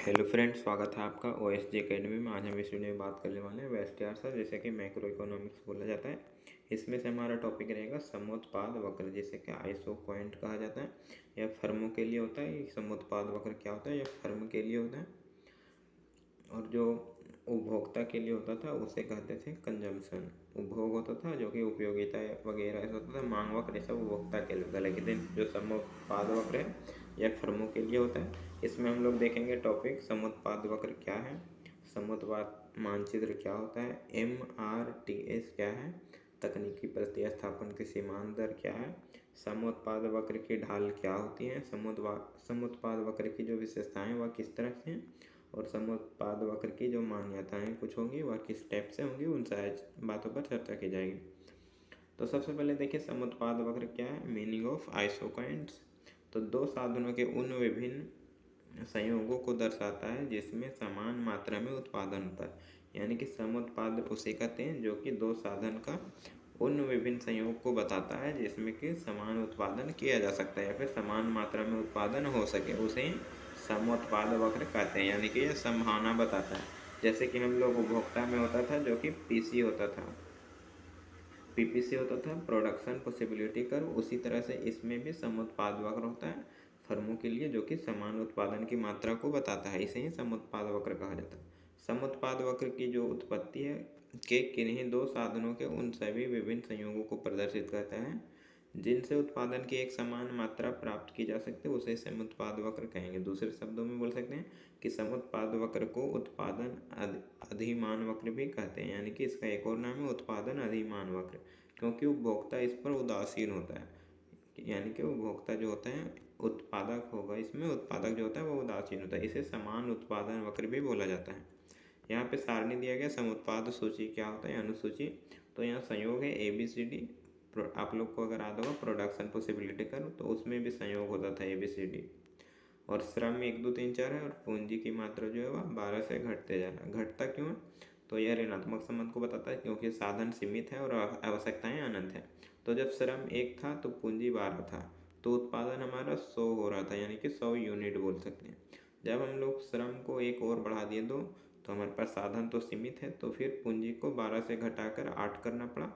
Hello friends, स्वागत है आपका OSG एकेडमी में। आज हम इस वीडियो में बात करने वाले हैं वेस्टियर सर, जैसे कि मैक्रो इकोनॉमिक्स बोला जाता है। इसमें से हमारा टॉपिक रहेगा समोत्पाद वक्र, जिसे कि आइसो पॉइंट कहा जाता है। यह फर्मों के लिए होता है। समोत्पाद वक्र क्या होता है? यह फर्म के लिए होता है, और जो उपभोक्ता के लिए होता था उसे कहते थे कंजम्पशन। उपभोग होता था जो कि उपयोगिता वगैरह ऐसा होता था। मांग वक्र ये सब उपभोक्ता के लिए होता है, लेकिन जो समोत्पाद वक्र है यह फर्मों के लिए होता है। इसमें हम लोग देखेंगे टॉपिक समोत्पाद वक्र क्या है, समोत्पाद मानचित्र क्या होता है, MRTS क्या है, तकनीकी प्रतिस्थापन की सीमांत दर क्या है, समोत्पाद वक्र की ढाल क्या होती है, समोत्पाद वक्र की जो विशेषताएं वह किस तरह से हैं, और समोत्पाद वक्र की जो मान्यताएं कुछ होंगी वह किस टाइप से होंगी, उन सारी बातों पर चर्चा की जाएगी। तो सबसे पहले देखिए समोत्पाद वक्र क्या है। Meaning of isoquants. तो दो साधनों के उन विभिन्न संयोगों को दर्शाता है जिसमें समान मात्रा में उत्पादन होता है। यानी कि समोत्पाद उसे कहते हैं जो कि दो साधन का उन विभिन्न संयोग को बताता है जिसमें कि समान उत्पादन किया जा सकता है या फिर समान मात्रा में उत्पादन हो सके, उसे समोत्पाद वक्र कहते हैं। यानी कि यह संभावना बताता है। जैसे कि हम लोग उपभोक्ता में होता था जो कि PC होता था, PPC होता था, प्रोडक्शन पॉसिबिलिटी कर्व। उसी तरह से इसमें भी समोत्पाद वक्र होता है फर्मों के लिए, जो कि समान उत्पादन की मात्रा को बताता है। इसे ही समोत्पाद वक्र कहा जाता है। समोत्पाद वक्र की जो उत्पत्ति है के किन्हीं दो साधनों के उन सभी विभिन्न संयोगों को प्रदर्शित करता है जिनसे उत्पादन की एक समान मात्रा प्राप्त की जा सकती है, उसे समोत्पाद वक्र कहेंगे। दूसरे शब्दों में बोल सकते हैं कि समोत्पाद वक्र को उत्पादन अधिमान वक्र भी कहते हैं। यानी कि इसका एक और नाम है उत्पादन अधिमान वक्र, क्योंकि उपभोक्ता इस पर उदासीन होता है। यानी कि उपभोक्ता जो होता है उत्पादक होगा, इसमें उत्पादक जो होता है वो उदासीन होता है। इसे समान उत्पादन वक्र भी बोला जाता है। यहाँ पे सारणी दिया गया समुत्पाद सूची क्या होता है, अनुसूची। तो यहाँ संयोग है ABCD। आप लोग को अगर याद होगा प्रोडक्शन पॉसिबिलिटी कर्व, तो उसमें भी संयोग होता था ABCD। और श्रम 1 2 3 4 है, और पूंजी की मात्रा जो है वह 12 से घटते जा रहा है। घटता क्यों है? तो यह ऋणात्मक संबंध को बताता है, क्योंकि साधन सीमित है और आवश्यकताएं अनंत है। तो जब श्रम 1 था तो पूंजी 12 था, तो उत्पादन हमारा 100 हो रहा था, यानी कि 100 यूनिट बोल सकते हैं। जब हम लोग श्रम को एक और बढ़ा दिए दो, तो हमारे पास साधन तो सीमित है, तो फिर पूंजी को 12 से घटाकर 8 करना पड़ा,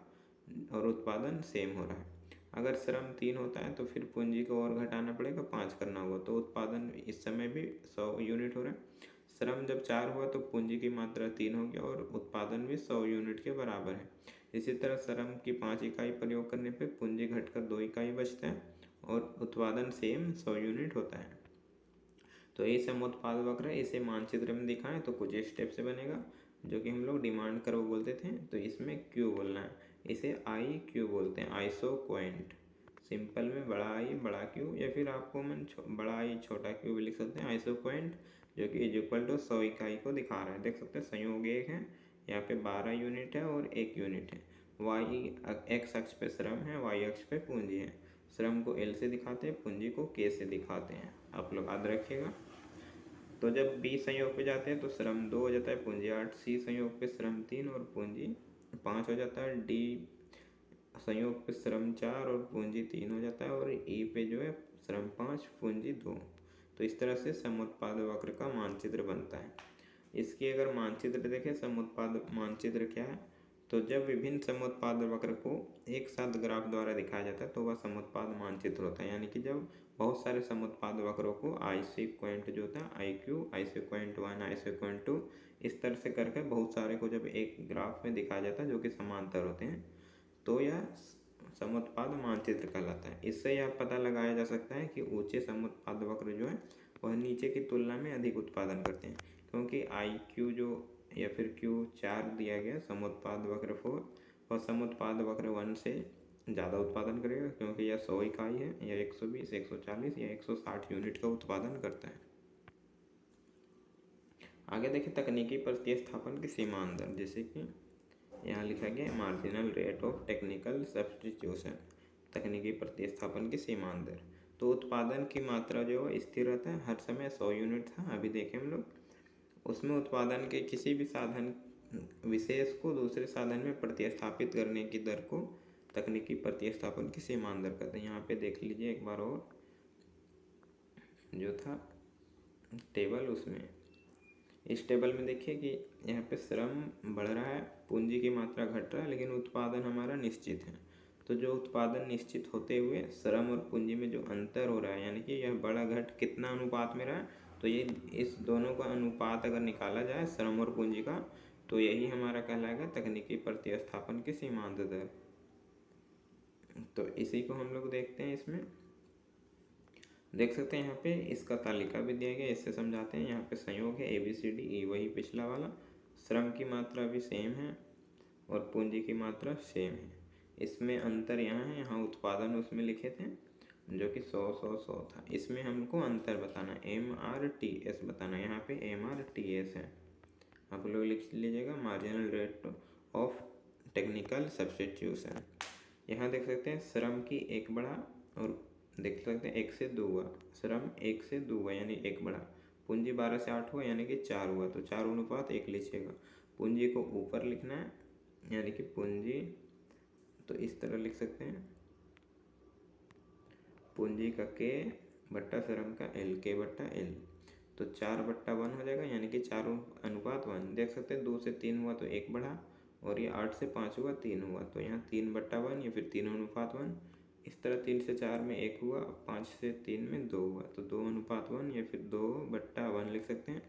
और उत्पादन सेम हो रहा है। अगर श्रम 3 होता है तो फिर पूंजी को और घटाना पड़ेगा, 5 करना होगा, तो उत्पादन इस समय भी 100 यूनिट हो रहा है। श्रम जब 4 हुआ तो पूंजी की मात्रा 3 हो गया, और उत्पादन भी 100 यूनिट के बराबर है। इसी तरह श्रम की 5 इकाई प्रयोग करने पे पूंजी घटकर 2 इकाई बचता है, और उत्पादन सेम 100 यूनिट होता है। तो ये समोत्पाद वक्र है। इसे मानचित्र में दिखाएं तो कुछ इस स्टेप से बनेगा, जो कि हम लोग डिमांड कर्व बोलते थे। तो इसमें Q बोलना है, इसे IQ बोलते हैं, आइसो क्वाइंट। सिंपल में बड़ा I बड़ा Q, या फिर आपको मन बड़ा I छोटा Q भी लिख सकते हैं। आइसो क्वाइंट जो कि इज इक्वल टू 100 इकाई को दिखा रहा है। देख सकते हैं संयोग 1 है, यहाँ पे 12 यूनिट है और 1 यूनिट है। X अक्ष पे श्रम है, Y अक्ष पे पूंजी है। श्रम को L से दिखाते हैं, पूंजी को K से दिखाते हैं, आप लोग याद रखिएगा। तो जब B संयोग पे जाते हैं तो श्रम 2 हो जाता है, पूंजी 8। C संयोग पे श्रम 3 और पूंजी 5 हो जाता है। D संयोग पे श्रम 4 और पूंजी 3 हो जाता है, और E पे जो है श्रम 5 पूंजी 2। तो इस तरह से समोत्पाद वक्र का मानचित्र बनता है। इसकी अगर मानचित्र देखें, समोत्पाद मानचित्र क्या है, तो जब विभिन्न समोत्पाद वक्र को एक साथ ग्राफ द्वारा दिखाया जाता है तो वह समोत्पाद मानचित्र होता है। यानी कि जब बहुत सारे समोत्पाद वक्रों को IC जो होता है IQ, IC1, IC2, इस तरह से करके बहुत सारे को जब एक ग्राफ में दिखाया जाता है जो कि समांतर होते हैं, तो यह समोत्पाद मानचित्र कहलाता है। इससे यह पता लगाया जा सकता है कि ऊंचे समोत्पाद वक्र जो है वह नीचे की तुलना में अधिक उत्पादन करते हैं, क्योंकि IQ जो या फिर Q4 दिया गया समोत्पाद वक्र 4, और समोत्पाद वक्र 1 से ज़्यादा उत्पादन करेगा, क्योंकि यह 100 इकाई है, या 120, 140 या 160 यूनिट का उत्पादन करता है। आगे देखिए तकनीकी प्रतिस्थापन की सीमांत दर, जैसे कि यहाँ लिखा गया marginal rate of technical substitution, तकनीकी प्रतिस्थापन की सीमांत दर। तो उत्पादन की मात्रा जो है स्थिर रहता है, हर समय 100 यूनिट था। अभी देखें हम लोग, उसमें उत्पादन के किसी भी साधन विशेष को दूसरे साधन में प्रतिस्थापित करने की दर को तकनीकी प्रतिस्थापन की सीमांत दर कहते हैं। यहाँ पे देख लीजिए एक बार और, जो था टेबल, उसमें इस टेबल में देखिए कि यहाँ पे श्रम बढ़ रहा है, पूंजी की मात्रा घट रहा है, लेकिन उत्पादन हमारा निश्चित है। तो जो उत्पादन निश्चित होते हुए श्रम और पूंजी में जो अंतर हो रहा है, यानी कि यह बड़ा घट कितना अनुपात में रहा है, तो ये इस दोनों का अनुपात अगर निकाला जाए श्रम और पूंजी का, तो यही हमारा कहलाएगा तकनीकी प्रतिस्थापन की सीमांत दर। तो इसी को हम लोग देखते हैं। इसमें देख सकते हैं यहाँ पे इसका तालिका भी दिया गया, इससे समझाते हैं। यहाँ पे संयोग है ABCD, वही पिछला वाला। श्रम की मात्रा भी सेम है और पूंजी की मात्रा सेम है। इसमें अंतर यहाँ है, यहाँ उत्पादन उसमें लिखे थे जो कि 100 था। इसमें हमको अंतर बताना, MRTS बताना। यहाँ पे MRTS है, आप लोग लिख लीजिएगा, marginal rate of technical substitution. यहाँ देख सकते हैं श्रम की 1 बढ़ा और देख सकते हैं 1 से 2 हुआ, श्रम 1 से 2 हुआ यानी 1 बढ़ा। पूंजी 12 से 8 हुआ यानी कि 4 हुआ, तो 4 अनुपात 1 लीजिएगा। पूंजी को ऊपर लिखना है यानी कि पूंजी, तो इस तरह लिख सकते हैं, पूंजी का K बट्टा श्रम का L, K बट्टा L। तो 4/1 हो जाएगा यानी कि 4 अनुपात 1। देख सकते हैं 2 से 3 हुआ तो 1 बढ़ा, और ये 8 से 5 हुआ 3 हुआ, तो यहाँ 3/1 या फिर 3 अनुपात 1। इस तरह 3 से 4 में 1 हुआ, 5 से 3 में 2 हुआ, तो 2 अनुपात 1 या फिर 2/1 लिख सकते हैं।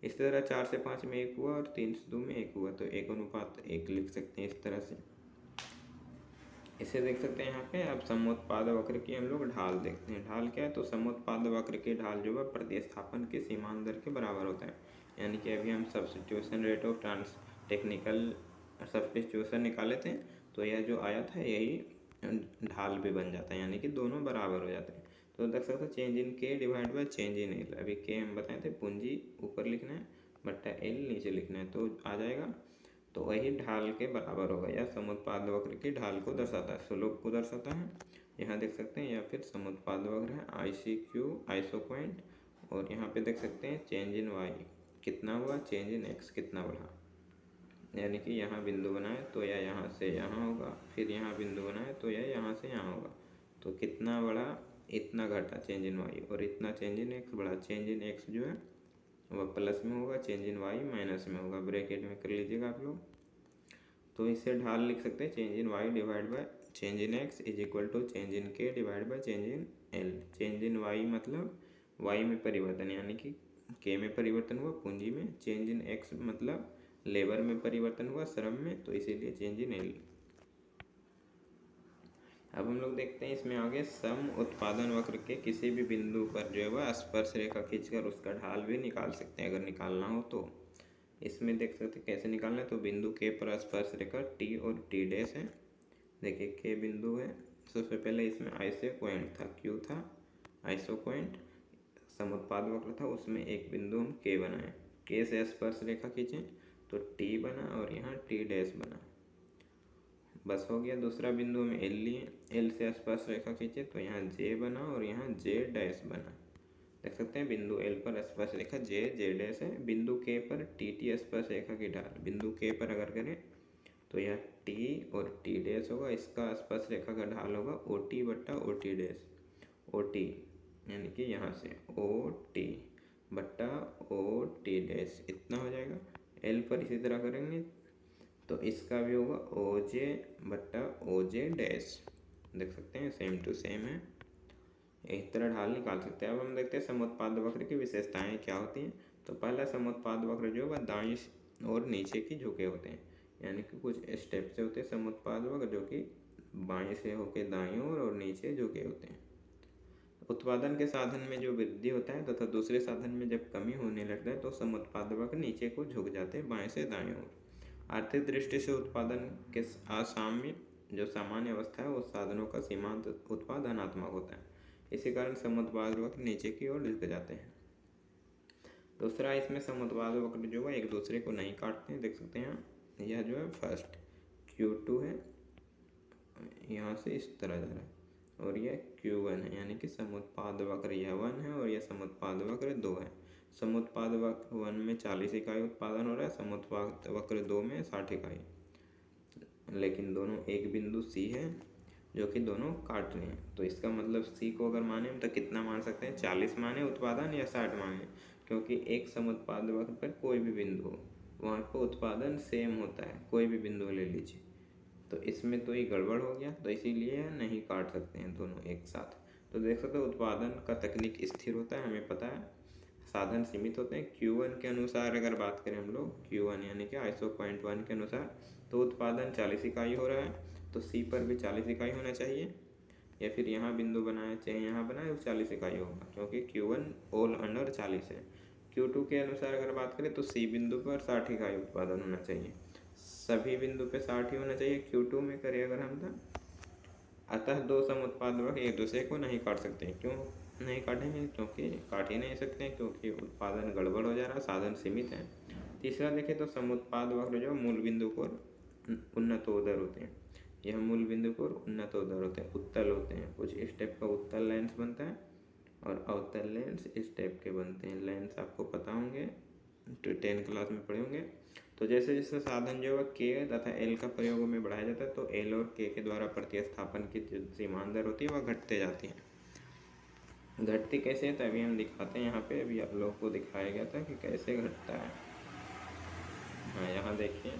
इस तरह 4 से 5 में 1 हुआ और 3 से 2 में 1 हुआ, तो 1 अनुपात 1 लिख सकते हैं इस तरह से। इसे देख सकते हैं यहाँ पे। अब समोत्पाद वक्र की हम लोग ढाल देखते हैं। ढाल क्या है, तो समोत्पाद वक्र की ढाल जो है प्रतिस्थापन की सीमांत दर के बराबर होता है। यानी कि अभी हम substitution rate of technical substitution निकाले थे, तो यह जो आया था यही ढाल भी बन जाता है, यानी कि दोनों बराबर हो जाते हैं। तो देख सकते हो change in K divide by change in L। अभी K हम बताए थे, पूंजी ऊपर लिखना है बट्टा L नीचे लिखना है, तो आ जाएगा। तो वही ढाल के बराबर होगा, या समुत्पाद वक्र की ढाल को दर्शाता है, स्लोप को दर्शाता है। यहाँ देख सकते हैं, या फिर समुत्पाद वक्र है ICQ, आइसो पॉइंट। और यहाँ पे देख सकते हैं चेंज इन Y कितना हुआ, चेंज इन X कितना बढ़ा। यानी कि यहाँ बिंदु बनाए तो यह यहाँ से यहाँ होगा, फिर यहाँ बिंदु बनाए तो यह यहाँ से यहाँ होगा। तो कितना बढ़ा, इतना घटा चेंज इन Y, और इतना चेंज इन X बढ़ा। चेंज इन X जो है वह प्लस में होगा, चेंज इन Y माइनस में होगा। ब्रैकेट में कर लीजिएगा आप लोग। तो इसे ढाल लिख सकते हैं, change in Y divide by change in X is equal to change in K divide by change in L। Change in Y मतलब Y में परिवर्तन, यानी कि K में परिवर्तन हुआ पूंजी में। चेंज इन X मतलब लेबर में परिवर्तन हुआ श्रम में, तो इसीलिए चेंज इन L। अब हम लोग देखते हैं इसमें आगे सम उत्पादन वक्र के किसी भी बिंदु पर जो है वह स्पर्श रेखा खींचकर उसका ढाल भी निकाल सकते हैं, अगर निकालना हो तो। इसमें देख सकते हैं कैसे निकालना है। तो बिंदु K पर स्पर्श रेखा T और T डैश है। देखिए K बिंदु है, सबसे पहले इसमें आइसो पॉइंट था, Q था आइसो पॉइंट, समुत्पाद वक्र था, उसमें एक बिंदु हम K बनाए। K से स्पर्श रेखा खींचें तो T बना और यहाँ T डैश बना, बस हो गया। दूसरा बिंदु में L लिए, L से स्पर्श रेखा खींचे तो यहाँ J बना और यहाँ J डैश बना। देख सकते हैं बिंदु L पर स्पर्श रेखा J डैश है। बिंदु K पर TT स्पर्श रेखा की ढाल, बिंदु K पर अगर करें तो यह T और T डैश होगा, इसका स्पर्श रेखा का ढाल होगा OT बट्टा OT डैश। OT यानी कि यहाँ से OT बट्टा OT डैश, इतना हो जाएगा। L पर इसी तरह करेंगे तो इसका भी होगा OJ बट्टा OJ डैश। देख सकते हैं सेम टू सेम है, इस तरह ढाल निकाल सकते हैं। अब हम देखते हैं समुत्पाद वक्र की विशेषताएं क्या होती हैं। तो पहला समुत्पाद वक्र जो है वह दाईं और नीचे की झुके होते हैं, यानी कि कुछ स्टेप से होते हैं समुत्पाद वक्र जो कि बाएं से होकर दाईं और नीचे झुके होते हैं। उत्पादन के साधन में जो वृद्धि होता है तथा दूसरे साधन में जब कमी होने लगता है तो समुत्पाद वक्र नीचे को झुक जाते हैं बाएं से दाएं ओर। आर्थिक दृष्टि से उत्पादन के असाम्य जो सामान्य अवस्था है उस साधनों का सीमांत उत्पाद धनात्मक होता है, इसी कारण समुत्पाद वक्र नीचे की ओर झुक जाते हैं। दूसरा, इसमें समुत्पाद वक्र जो है एक दूसरे को नहीं काटते हैं। देख सकते हैं यह जो है फर्स्ट Q2 है, यहाँ से इस तरह जा रहा है, और यह Q1 है, यानी कि समुत्पाद वक्र यह 1 है और यह समुत्पाद वक्र 2 है। समुत्पाद वक्र 1 में 40 इकाई उत्पादन हो रहा है, समुत्पाद वक्र 2 में 60 इकाई, लेकिन दोनों एक बिंदु C है जो कि दोनों काट रहे हैं। तो इसका मतलब C को अगर माने तो कितना मान सकते हैं, 40 माने उत्पादन या 60 माने, क्योंकि एक समुत्पाद वक्र पर कोई भी बिंदु हो वहाँ पर उत्पादन सेम होता है, कोई भी बिंदु ले लीजिए। तो इसमें तो ये गड़बड़ हो गया, तो इसीलिए नहीं काट सकते हैं दोनों एक साथ। तो देख सकते हो उत्पादन का तकनीक स्थिर होता है, हमें पता है, साधन सीमित होते हैं। Q1 के अनुसार अगर बात करें हम लोग, Q1 यानी कि आइसो पॉइंट 1 के अनुसार, तो उत्पादन 40 इकाई हो रहा है, तो C पर भी 40 इकाई होना चाहिए, या फिर यहाँ बिंदु बनाए चाहे यहाँ बनाए, 40 इकाई होगा, क्योंकि Q1 ऑल अंडर 40 है। Q2 के अनुसार अगर बात करें तो C बिंदु पर 60 इकाई उत्पादन होना चाहिए, सभी बिंदु पे 60 ही होना चाहिए। Q2 में करें अगर हम तो, अतः दो समुत्पाद वक्र एक दूसरे को नहीं काट सकते। क्यों नहीं काटेंगे? क्योंकि काट ही नहीं सकते, क्योंकि उत्पादन गड़बड़ हो जा रहा है, साधन सीमित है। तीसरा देखें तो समुत्पाद वक्र जो मूल बिंदु को उन्नतोदर होते हैं, यह मूल बिंदु को उन्नतोदर होते हैं, उत्तल होते हैं। कुछ इस टाइप का उत्तल लेंस बनता है और अवतल लेंस इस टाइप के बनते हैं। लेंस आपको पता होंगे, तो 10 क्लास में पढ़े होंगे। तो जैसे जैसे साधन जो है K तथा L का प्रयोग में बढ़ाया जाता है, तो L और K के द्वारा प्रतिस्थापन की जो सीमांत दर होती है वह घटते जाती है। घटती कैसे है तो अभी हम दिखाते हैं यहाँ पे। अभी आप लोगों को दिखाया गया था कि कैसे घटता है। हाँ, यहाँ देखिए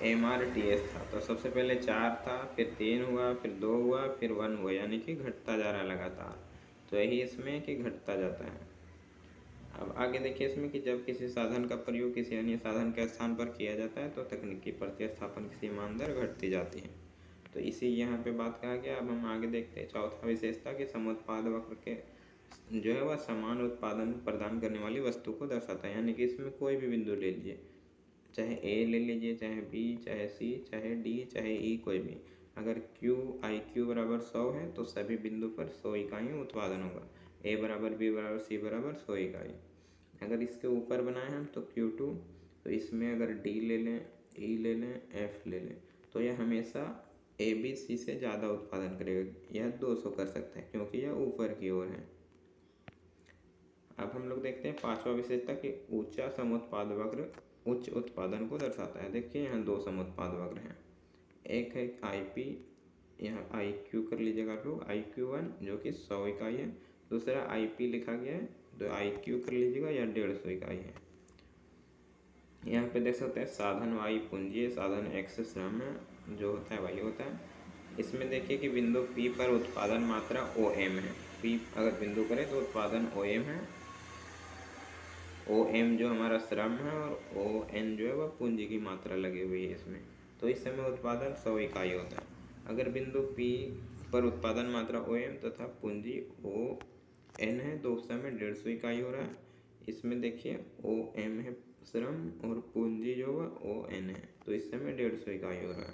MRTS था, तो सबसे पहले 4 था, फिर 3 हुआ, फिर 2 हुआ, फिर 1 हुआ, यानी कि घटता जा रहा है लगातार। तो यही इसमें कि घटता जाता है। अब आगे देखिए इसमें कि जब किसी साधन का प्रयोग किसी अन्य साधन के स्थान पर किया जाता है तो तकनीकी प्रतिस्थापन की सीमांत दर घटती जाती है। तो इसी यहाँ पे बात कहा गया। अब हम आगे देखते हैं चौथा विशेषता कि समुत्पाद वक्र के जो है वह समान उत्पादन प्रदान करने वाली वस्तु को दर्शाता है। यानी कि इसमें कोई भी बिंदु ले लीजिए, चाहे A ले लीजिए, चाहे B, चाहे C, चाहे D, चाहे E, कोई भी। अगर IQ बराबर 100 है तो सभी बिंदु पर 100 इकाई उत्पादन होगा। A बराबर B बराबर C बराबर 100 इकाई। अगर इसके ऊपर बनाए हम तो Q2, तो इसमें अगर D ले लें, E ले लें, F ले लें, तो यह हमेशा ABC से ज़्यादा उत्पादन करेगा। यह 200 कर सकता है क्योंकि यह ऊपर की ओर है। अब हम लोग देखते हैं पांचवा विशेषता कि ऊंचा समुत्पाद वक्र उच्च उत्पादन को दर्शाता है। देखिए यहाँ दो समुत्पाद वक्र हैं, एक है IP, यहाँ IQ कर लीजिएगा आप लोग, IQ1 जो कि 100 इकाई है, दूसरा IP लिखा गया है तो IQ कर लीजिएगा, या 150 इकाई है। यहाँ पे देख सकते हैं साधन Y पूंजी, साधन X श्रम है, जो होता है वही होता है। इसमें देखिए कि बिंदु P पर उत्पादन मात्रा OM है। P अगर बिंदु करें तो उत्पादन OM है, OM जो हमारा श्रम है, और ON जो है वह पूंजी की मात्रा लगी हुई है इसमें। तो इस समय उत्पादन 100 इकाई होता है। अगर बिंदु P पर उत्पादन मात्रा OM तथा पूंजी ON है तो उस समय 150 इकाई हो रहा है। इसमें देखिए OM है श्रम और पूंजी जो है ON है, तो इस समय 150 इकाई हो रहा है।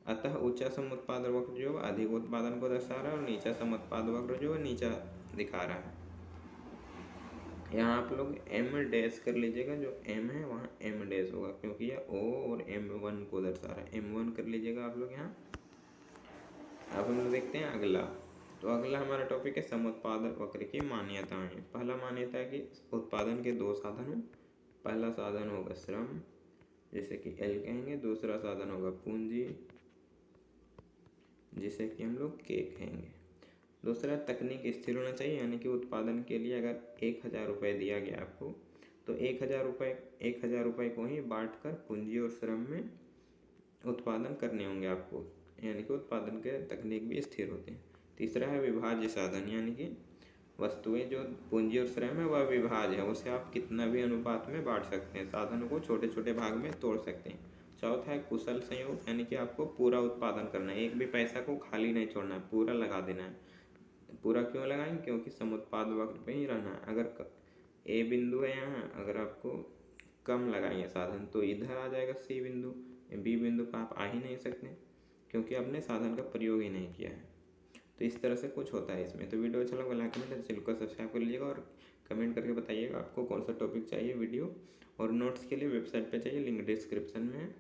अतः ऊंचा समुत्पाद वक्र जो है अधिक उत्पादन को दर्शा रहा है, और नीचा समुत्पाद वक्र जो है नीचा दिखा रहा है। यहाँ आप लोग M डैश कर लीजिएगा, जो M है वहाँ M डैश होगा, क्योंकि यह O और M1 को दर्शा रहा है। M1 कर लीजिएगा आप लोग यहाँ। अब हम लोग देखते हैं अगला। तो अगला हमारा टॉपिक है समुत्पाद वक्र की मान्यताएं। पहला मान्यता है कि उत्पादन के दो साधन हों। पहला साधन होगा श्रम, जिसे कि L कहेंगे, दूसरा साधन होगा पूंजी, जिसे कि हम लोग K कहेंगे। दूसरा तकनीक स्थिर होना चाहिए, यानी कि उत्पादन के लिए अगर 1000 रुपये दिया गया आपको, तो 1000 रुपये को ही बांट कर पूंजी और श्रम में उत्पादन करने होंगे आपको, यानी कि उत्पादन के तकनीक भी स्थिर होते हैं। तीसरा है विभाज्य साधन, यानी कि वस्तुएं जो पूंजी और श्रम है वह विभाज्य है, उसे आप कितना भी अनुपात में बांट सकते हैं, साधनों को छोटे छोटे भाग में तोड़ सकते हैं। चौथा है कुशल संयोग, यानी कि आपको पूरा उत्पादन करना है, एक भी पैसा को खाली नहीं छोड़ना है, पूरा लगा देना है। पूरा क्यों लगाएंगे? क्योंकि समुत्पाद वक्र पे ही रहना है। अगर A बिंदु है यहाँ, अगर आपको कम लगाएंगे साधन तो इधर आ जाएगा C बिंदु, B बिंदु पर आप आ ही नहीं सकते, क्योंकि आपने साधन का प्रयोग ही नहीं किया है। तो इस तरह से कुछ होता है इसमें। तो वीडियो अच्छा लगा लाइक कमेंट, चैनल को सब्सक्राइब कर लीजिएगा और कमेंट करके बताइएगा आपको कौन सा टॉपिक चाहिए वीडियो, और नोट्स के लिए वेबसाइट पे चाहिए, लिंक डिस्क्रिप्शन में है।